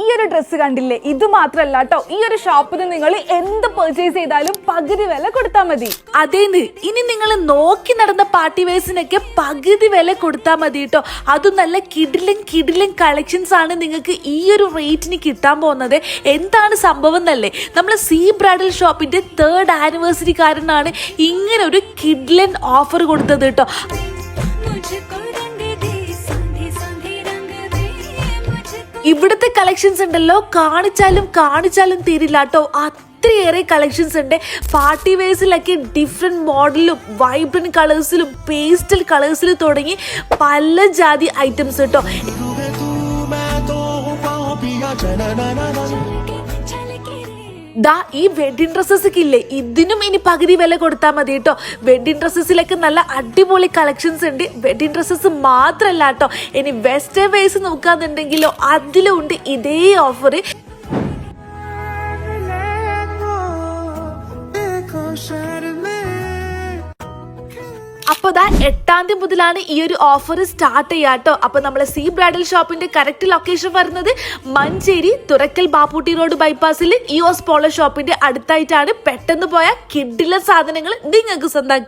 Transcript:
ഈ ഒരു ഡ്രസ്സ് കണ്ടില്ലേ, ഇത് മാത്രല്ല കേട്ടോ, ഈ ഒരു ഷോപ്പിൽ നിങ്ങൾ എന്ത് പർച്ചേസ് ചെയ്താലും പകുതി വില കൊടുത്താൽ മതി. അതേന്ന്, ഇനി നിങ്ങൾ നോക്കി നടന്ന പാർട്ടി വെയർസിനൊക്കെ പകുതി വില കൊടുത്താൽ മതി കേട്ടോ. അതും നല്ല കിടിലൻ കളക്ഷൻസ് ആണ് നിങ്ങൾക്ക് ഈ ഒരു റേറ്റിന് കിട്ടാൻ പോകുന്നത്. എന്താണ് സംഭവം എന്നല്ലേ, നമ്മൾ സീ ബ്രൈഡൽ ഷോപ്പിന്റെ 3rd ആനിവേഴ്സറി കാരനാണ് ഇങ്ങനെ ഒരു കിഡിലൻ ഓഫർ കൊടുത്തത് കേട്ടോ. ഇവിടുത്തെ കളക്ഷൻസ് ഉണ്ടല്ലോ, കാണിച്ചാലും തീരില്ല കേട്ടോ. അത്രയേറെ കളക്ഷൻസ് ഉണ്ട്. പാർട്ടി വെയർസിലൊക്കെ ഡിഫറെന്റ് മോഡലിലും വൈബ്രന്റ് കളേഴ്സിലും പേസ്റ്റൽ കളേഴ്സിലും തുടങ്ങി പല ജാതി ഐറ്റംസ് കേട്ടോ. ദാ ഈ വെഡിങ് ഡ്രസ്സസ് ഒക്കെ ഇല്ലേ, ഇതിനും ഇനി പകുതി വില കൊടുത്താൽ മതി കേട്ടോ. വെഡിങ് ഡ്രസ്സസിലൊക്കെ നല്ല അടിപൊളി കളക്ഷൻസ് ഉണ്ട്. വെഡിങ് ഡ്രസ്സസ് മാത്രല്ല കേട്ടോ, ഇനി വെസ്റ്റേൺ വെയർസ് നോക്കാന്നുണ്ടെങ്കിലോ അതിലും ഉണ്ട് ഇതേ ഓഫർ. അപ്പൊ ദാ 8-ാം തീയതി മുതലാണ് ഈ ഒരു ഓഫർ സ്റ്റാർട്ട് ചെയ്യാട്ടോ. അപ്പൊ നമ്മളെ സീ ബ്രൈഡൽ ഷോപ്പിന്റെ കറക്റ്റ് ലൊക്കേഷൻ വരുന്നത് മഞ്ചേരി തുറക്കൽ ബാപ്പൂട്ടി റോഡ് ബൈപ്പാസിൽ ഇയോസ് പോളോ ഷോപ്പിന്റെ അടുത്തായിട്ടാണ്. പെട്ടെന്ന് പോയ കിഡിലെ സാധനങ്ങൾ നിങ്ങൾക്ക് സ്വന്തം.